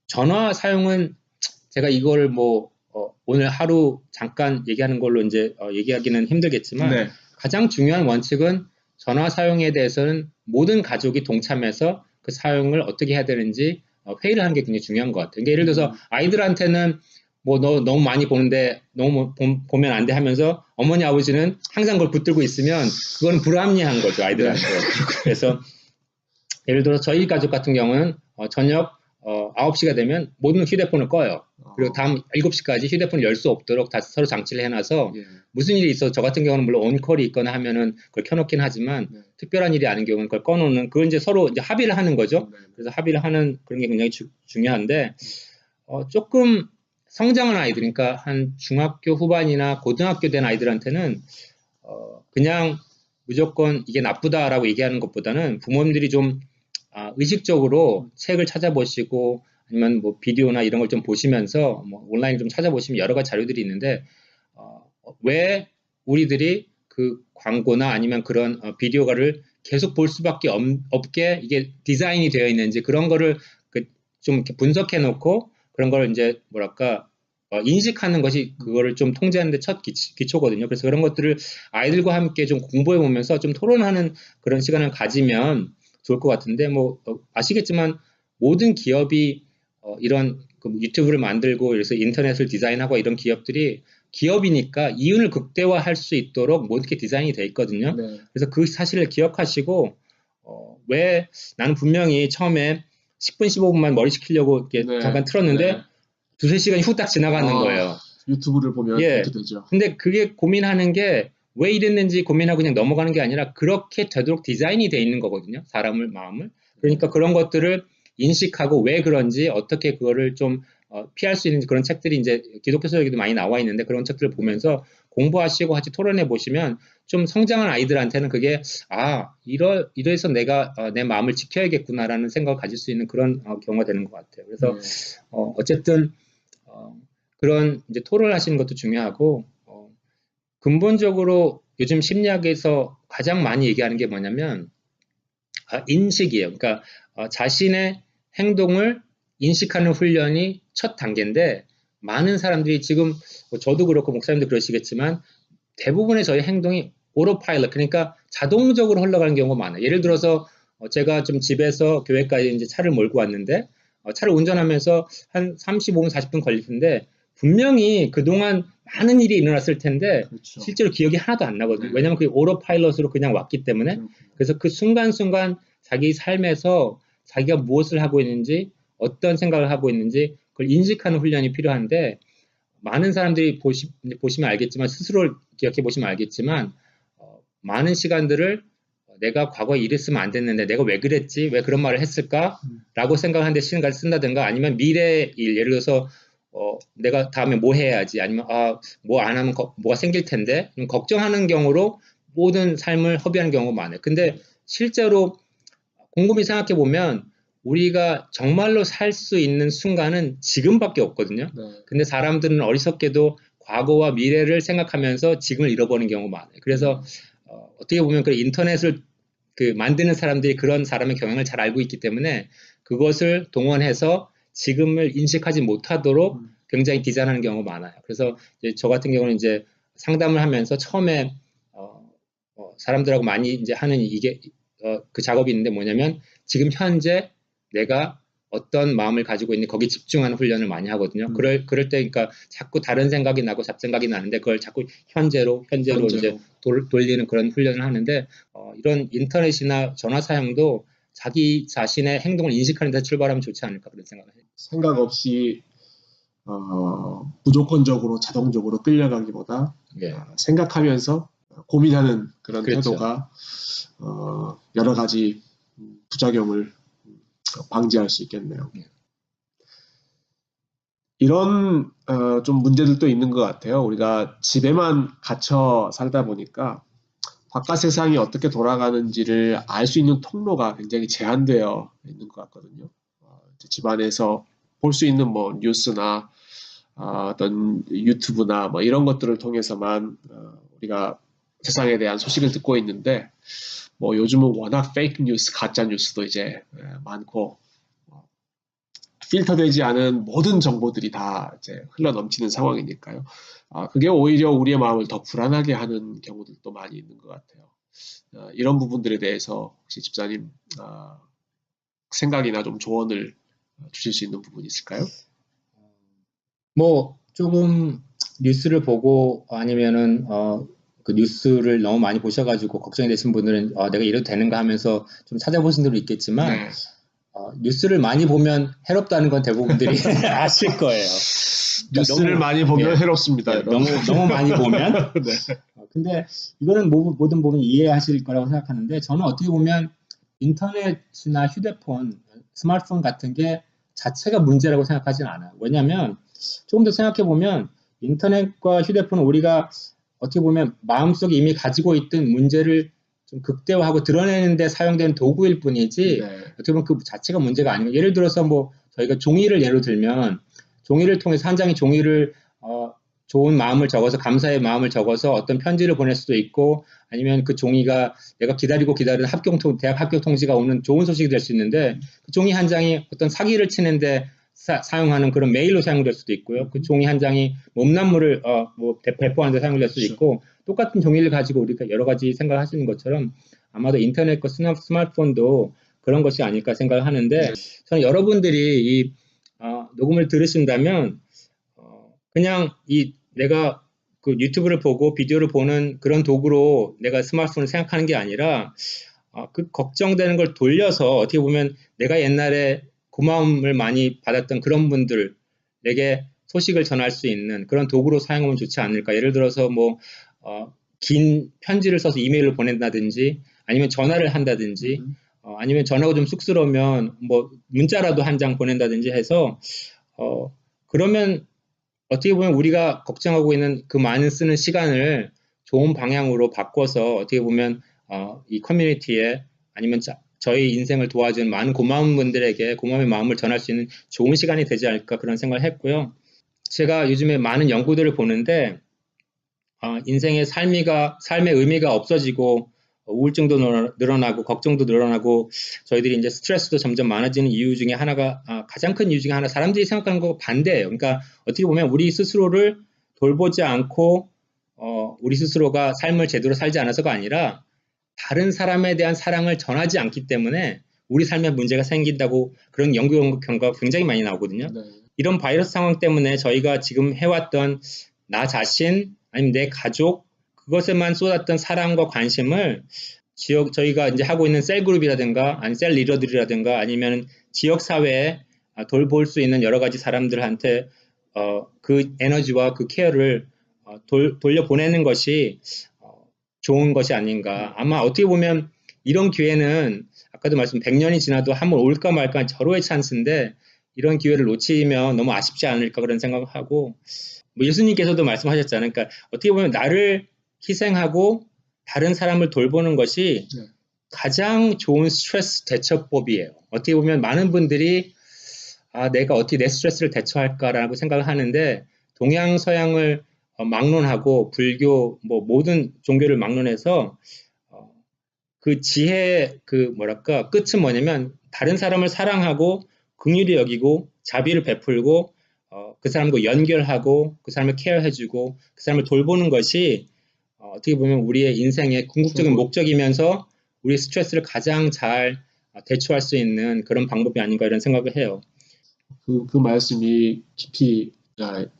전화 사용은 제가 이거를 뭐 오늘 하루 잠깐 얘기하는 걸로 이제 얘기하기는 힘들겠지만 네. 가장 중요한 원칙은 전화 사용에 대해서는 모든 가족이 동참해서 그 사용을 어떻게 해야 되는지 회의를 하는 게 굉장히 중요한 것 같아요. 그러니까 예를 들어서 아이들한테는 뭐 너 너무 많이 보는데 너무 보면 안 돼 하면서 어머니 아버지는 항상 그걸 붙들고 있으면 그거는 불합리한 거죠 아이들한테. 네. 그래서 예를 들어 저희 가족 같은 경우는 저녁 9시가 되면 모든 휴대폰을 꺼요. 그리고 다음 7시까지 휴대폰을 열 수 없도록 다 서로 장치를 해놔서 예. 무슨 일이 있어도 저 같은 경우는 물론 온콜이 있거나 하면은 그걸 켜놓긴 하지만 네. 특별한 일이 아닌 경우는 그걸 꺼놓는 그걸 이제 서로 이제 합의를 하는 거죠. 네. 그래서 합의를 하는 그런 게 굉장히 중요한데 조금 성장한 아이들, 그러니까 한 중학교 후반이나 고등학교 된 아이들한테는 그냥 무조건 이게 나쁘다라고 얘기하는 것보다는 부모님들이 좀 의식적으로 책을 찾아보시고 아니면 뭐 비디오나 이런 걸 좀 보시면서 뭐 온라인 좀 찾아보시면 여러 가지 자료들이 있는데 왜 우리들이 그 광고나 아니면 그런 비디오가를 계속 볼 수밖에 없게 이게 디자인이 되어 있는지 그런 거를 좀 이렇게 분석해 놓고 그런 걸 이제 뭐랄까 인식하는 것이 그거를 좀 통제하는 데 첫 기초거든요. 그래서 그런 것들을 아이들과 함께 좀 공부해 보면서 좀 토론하는 그런 시간을 가지면 좋을 것 같은데 뭐 아시겠지만 모든 기업이 이런 그 유튜브를 만들고 그래서 인터넷을 디자인하고 이런 기업들이 기업이니까 이윤을 극대화할 수 있도록 모든 게 디자인이 돼 있거든요. 네. 그래서 그 사실을 기억하시고 왜 나는 분명히 처음에 10분 15분만 머리 식히려고 이렇게 네. 잠깐 틀었는데 네. 두세 시간이 후딱 지나가는 거예요. 유튜브를 보면 예. 그렇게 되죠. 근데 그게 고민하는 게 왜 이랬는지 고민하고 그냥 넘어가는 게 아니라 그렇게 되도록 디자인이 돼 있는 거거든요. 사람을 마음을. 그러니까 그런 것들을 인식하고 왜 그런지 어떻게 그거를 좀 피할 수 있는지 그런 책들이 이제 기독교 서적에도 많이 나와 있는데 그런 책들을 보면서 공부하시고 같이 토론해 보시면 좀 성장한 아이들한테는 그게 이래서 내가 내 마음을 지켜야겠구나라는 생각을 가질 수 있는 그런 경우가 되는 것 같아요. 그래서 어쨌든 그런 이제 토론을 하시는 것도 중요하고 근본적으로 요즘 심리학에서 가장 많이 얘기하는 게 뭐냐면 인식이에요. 그러니까 자신의 행동을 인식하는 훈련이 첫 단계인데 많은 사람들이 지금 저도 그렇고 목사님도 그러시겠지만 대부분의 저희 행동이 오토파일럿 그러니까 자동적으로 흘러가는 경우가 많아요. 예를 들어서 제가 좀 집에서 교회까지 이제 차를 몰고 왔는데 차를 운전하면서 한 35분 40분 걸릴 텐데 분명히 그동안 많은 일이 일어났을 텐데 그렇죠. 실제로 기억이 하나도 안 나거든요. 네. 왜냐하면 그게 오토파일럿으로 그냥 왔기 때문에 그래서 그 순간순간 자기 삶에서 자기가 무엇을 하고 있는지 어떤 생각을 하고 있는지 그걸 인식하는 훈련이 필요한데 많은 사람들이 보시면 알겠지만 스스로를 기억해 보시면 알겠지만 많은 시간들을 내가 과거에 이랬으면 안 됐는데 내가 왜 그랬지? 왜 그런 말을 했을까? 라고 생각하는데 시간을 쓴다든가 아니면 미래 일 예를 들어서 내가 다음에 뭐 해야지 아니면 뭐 안 하면 뭐가 생길 텐데 걱정하는 경우로 모든 삶을 허비하는 경우가 많아요. 근데 실제로 곰곰이 생각해 보면 우리가 정말로 살 수 있는 순간은 지금밖에 없거든요. 네. 근데 사람들은 어리석게도 과거와 미래를 생각하면서 지금을 잃어버리는 경우가 많아요. 그래서 어떻게 보면 그 인터넷을 만드는 사람들이 그런 사람의 경향을 잘 알고 있기 때문에 그것을 동원해서 지금을 인식하지 못하도록 굉장히 디자인하는 경우가 많아요. 그래서 이제 저 같은 경우는 이제 상담을 하면서 처음에 사람들하고 많이 이제 하는 이게 그 작업이 있는데 뭐냐면 지금 현재 내가 어떤 마음을 가지고 있는지 거기에 집중하는 훈련을 많이 하거든요. 그럴 때 그러니까 자꾸 다른 생각이 나고 잡생각이 나는데 그걸 자꾸 현재로 이제 돌리는 그런 훈련을 하는데 이런 인터넷이나 전화 사용도 자기 자신의 행동을 인식하는 데 출발하면 좋지 않을까 그런 생각을 해요. 생각 없이 무조건적으로 자동적으로 끌려가기보다 예. 생각하면서 고민하는 그런 그렇죠. 태도가 여러 가지 부작용을 방지할 수 있겠네요. 이런 좀 문제들도 있는 것 같아요. 우리가 집에만 갇혀 살다 보니까 바깥 세상이 어떻게 돌아가는지를 알 수 있는 통로가 굉장히 제한되어 있는 것 같거든요. 집안에서 볼 수 있는 뭐 뉴스나 어떤 유튜브나 뭐 이런 것들을 통해서만 우리가 세상에 대한 소식을 듣고 있는데 뭐 요즘은 워낙 페이크 뉴스, 가짜 뉴스도 이제 많고 필터되지 않은 모든 정보들이 다 이제 흘러 넘치는 상황이니까요. 그게 오히려 우리의 마음을 더 불안하게 하는 경우들도 많이 있는 것 같아요. 이런 부분들에 대해서 혹시 집사님 생각이나 좀 조언을 주실 수 있는 부분이 있을까요? 뭐 조금 뉴스를 보고 아니면은 그 뉴스를 너무 많이 보셔가지고 걱정이 되신 분들은 내가 이래도 되는가 하면서 좀 찾아보신 분도 있겠지만 네. 뉴스를 많이 보면 해롭다는 건 대부분들이 아실 거예요. 그러니까 뉴스를 너무, 많이 보면 예, 해롭습니다, 예, 여러분. 너무 많이 보면. 네. 근데 이거는 모든 부분 이해하실 거라고 생각하는데 저는 어떻게 보면 인터넷이나 휴대폰, 스마트폰 같은 게 자체가 문제라고 생각하지는 않아요. 왜냐하면 조금 더 생각해 보면 인터넷과 휴대폰은 우리가 어떻게 보면 마음속에 이미 가지고 있던 문제를 좀 극대화하고 드러내는 데 사용된 도구일 뿐이지 네. 어떻게 보면 그 자체가 문제가 아니고 예를 들어서 뭐 저희가 종이를 예로 들면 종이를 통해서 한 장의 종이를 좋은 마음을 적어서 감사의 마음을 적어서 어떤 편지를 보낼 수도 있고 아니면 그 종이가 내가 기다리고 기다리는 대학 합격 통지가 오는 좋은 소식이 될 수 있는데 그 종이 한 장이 어떤 사기를 치는데 사용하는 그런 메일로 사용될 수도 있고요. 그 종이 한 장이 몸난물을 뭐 배포하는 데 사용될 수도 있고 똑같은 종이를 가지고 우리가 여러 가지 생각을 하시는 것처럼 아마도 인터넷과 스마트폰도 그런 것이 아닐까 생각을 하는데 저는 여러분들이 이 녹음을 들으신다면 그냥 내가 그 유튜브를 보고 비디오를 보는 그런 도구로 내가 스마트폰을 생각하는 게 아니라 그 걱정되는 걸 돌려서 어떻게 보면 내가 옛날에 고마움을 많이 받았던 그런 분들에게 소식을 전할 수 있는 그런 도구로 사용하면 좋지 않을까. 예를 들어서 뭐 긴 편지를 써서 이메일을 보낸다든지 아니면 전화를 한다든지 아니면 전화가 좀 쑥스러우면 뭐 문자라도 한 장 보낸다든지 해서 그러면 어떻게 보면 우리가 걱정하고 있는 그 많은 쓰는 시간을 좋은 방향으로 바꿔서 어떻게 보면 이 커뮤니티에 아니면 저희 인생을 도와준 많은 고마운 분들에게 고마움의 마음을 전할 수 있는 좋은 시간이 되지 않을까 그런 생각을 했고요. 제가 요즘에 많은 연구들을 보는데 인생의 삶의 의미가 없어지고 우울증도 늘어나고 걱정도 늘어나고 저희들이 이제 스트레스도 점점 많아지는 이유 중에 하나가 가장 큰 이유 중에 하나 사람들이 생각하는 거 반대예요. 그러니까 어떻게 보면 우리 스스로를 돌보지 않고 우리 스스로가 삶을 제대로 살지 않아서가 아니라 다른 사람에 대한 사랑을 전하지 않기 때문에 우리 삶에 문제가 생긴다고 그런 연구 결과가 굉장히 많이 나오거든요. 네. 이런 바이러스 상황 때문에 저희가 지금 해왔던 나 자신 아니면 내 가족 그것에만 쏟았던 사랑과 관심을 저희가 이제 하고 있는 셀그룹이라든가 아니 셀 리더들이라든가 아니면 지역 사회에 돌볼 수 있는 여러 가지 사람들한테 그 에너지와 그 케어를 돌려보내는 것이 좋은 것이 아닌가. 아마 어떻게 보면 이런 기회는 아까도 말씀 100년이 지나도 한번 올까 말까 절호의 찬스인데 이런 기회를 놓치면 너무 아쉽지 않을까 그런 생각을 하고 뭐 예수님께서도 말씀하셨잖아요. 그러니까 어떻게 보면 나를 희생하고 다른 사람을 돌보는 것이 가장 좋은 스트레스 대처법이에요. 어떻게 보면 많은 분들이 내가 어떻게 내 스트레스를 대처할까라고 생각을 하는데 동양 서양을 막론하고 불교 뭐 모든 종교를 막론해서 그 지혜 그 뭐랄까 끝은 뭐냐면 다른 사람을 사랑하고 긍휼히 여기고 자비를 베풀고 그 사람과 연결하고 그 사람을 케어해주고 그 사람을 돌보는 것이 어떻게 보면 우리의 인생의 궁극적인 목적이면서 우리의 스트레스를 가장 잘 대처할 수 있는 그런 방법이 아닌가 이런 생각을 해요. 그 말씀이 깊이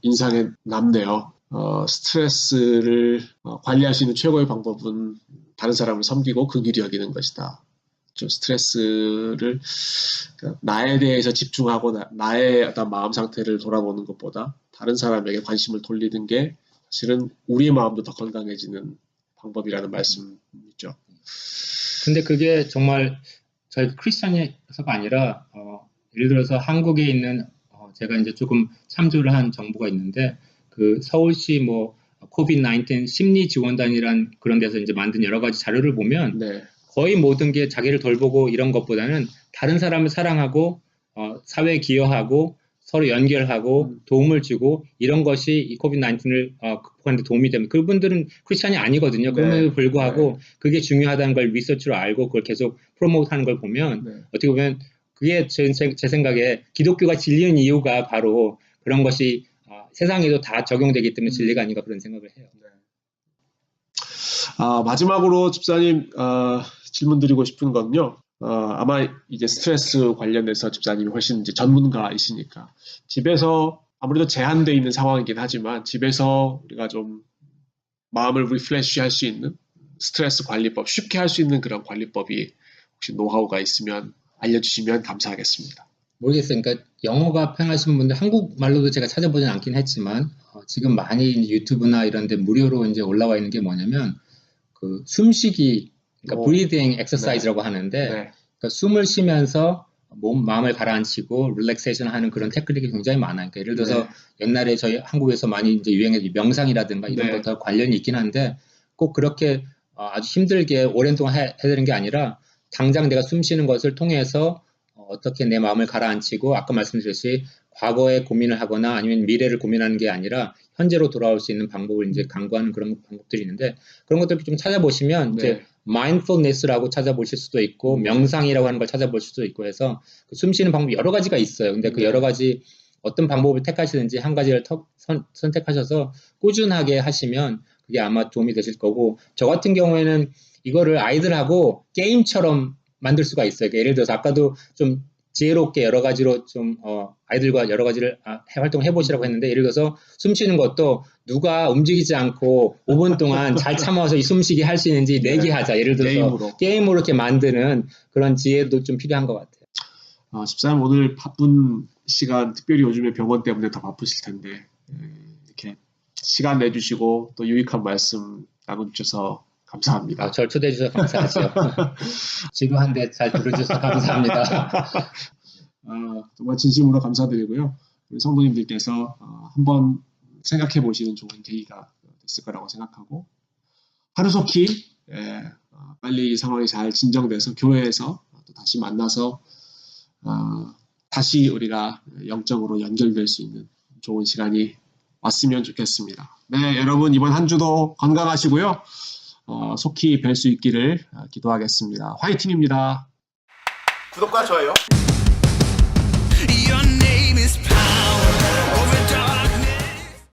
인상에 남네요. 스트레스를 관리할 수 있는 최고의 방법은 다른 사람을 섬기고 긍휼히 여기는 것이다. 좀 스트레스를 나에 대해서 집중하고 나의 어떤 마음 상태를 돌아보는 것보다 다른 사람에게 관심을 돌리는 게 사실은 우리의 마음도 더 건강해지는 방법이라는 말씀이죠. 근데 그게 정말 저희 크리스천에서가 아니라 예를 들어서 한국에 있는 제가 이제 조금 참조를 한 정보가 있는데 그 서울시 뭐 COVID-19 심리 지원단이란 그런 데서 이제 만든 여러 가지 자료를 보면 네. 거의 모든 게 자기를 돌보고 이런 것보다는 다른 사람을 사랑하고 사회에 기여하고 서로 연결하고 도움을 주고 이런 것이 이 COVID-19을 극복하는 데 도움이 됩니다. 그분들은 크리스찬이 아니거든요. 그럼에도 불구하고 그게 중요하다는 걸 리서치로 알고 그걸 계속 프로모트하는 걸 보면 어떻게 보면 그게 제 생각에 기독교가 진리인 이유가 바로 그런 것이 세상에도 다 적용되기 때문에 진리가 아닌가 그런 생각을 해요. 마지막으로 집사님 질문 드리고 싶은 건요. 아마 이제 스트레스 관련해서 집사님이 훨씬 이제 전문가이시니까 집에서 아무래도 제한되어 있는 상황이긴 하지만 집에서 우리가 좀 마음을 리프레시 할 수 있는 스트레스 관리법, 쉽게 할 수 있는 그런 관리법이 혹시 노하우가 있으면 알려주시면 감사하겠습니다. 모르겠어요. 그러니까 영어가 편하신 분들 한국말로도 제가 찾아보진 않긴 했지만 지금 많이 이제 유튜브나 이런 데 무료로 이제 올라와 있는 게 뭐냐면 그 숨쉬기 그러니까 breathing exercise라고 하는데 그러니까 숨을 쉬면서 마음을 가라앉히고 릴렉세이션 하는 그런 테크닉이 굉장히 많아요. 그러니까 예를 들어서 옛날에 저희 한국에서 많이 이제 유행했던 명상이라든가 이런 것과 관련이 있긴 한데 꼭 그렇게 아주 힘들게 오랜 동안 해야 되는 게 아니라 당장 내가 숨 쉬는 것을 통해서 어떻게 내 마음을 가라앉히고 아까 말씀드렸듯이 과거에 고민을 하거나 아니면 미래를 고민하는 게 아니라 현재로 돌아올 수 있는 방법을 이제 강구하는 그런 방법들이 있는데 그런 것들 좀 찾아보시면 이제 mindfulness라고 찾아보실 수도 있고 명상이라고 하는 걸 찾아볼 수도 있고 해서 그 숨 쉬는 방법이 여러 가지가 있어요. 근데 그 여러 가지 어떤 방법을 택하시든지 한 가지를 선택하셔서 꾸준하게 하시면 그게 아마 도움이 되실 거고 저 같은 경우에는 이거를 아이들하고 게임처럼 만들 수가 있어요. 그러니까 예를 들어서 아까도 좀 지혜롭게 여러 가지로 좀 아이들과 여러 가지를 활동을 해보시라고 했는데 예를 들어서 숨 쉬는 것도 누가 움직이지 않고 5분 동안 잘 참아서 이 숨쉬기 할 수 있는지 내기하자. 예를 들어서 게임으로 이렇게 만드는 그런 지혜도 좀 필요한 것 같아요. 집사님 오늘 바쁜 시간 특별히 요즘에 병원 때문에 더 바쁘실 텐데 이렇게 시간 내주시고 또 유익한 말씀 나눠주셔서 감사합니다. 절 초대해 주셔서 감사하죠. 지루한데 잘 들어주셔서 감사합니다. 정말 진심으로 감사드리고요. 우리 성도님들께서 한번 생각해 보시는 좋은 계기가 됐을 거라고 생각하고 하루속히 빨리 이 상황이 잘 진정돼서 교회에서 또 다시 만나서 다시 우리가 영적으로 연결될 수 있는 좋은 시간이 왔으면 좋겠습니다. 네, 여러분 이번 한 주도 건강하시고요. 속히 뵐 수 있기를 기도하겠습니다. 화이팅입니다. 구독과 좋아요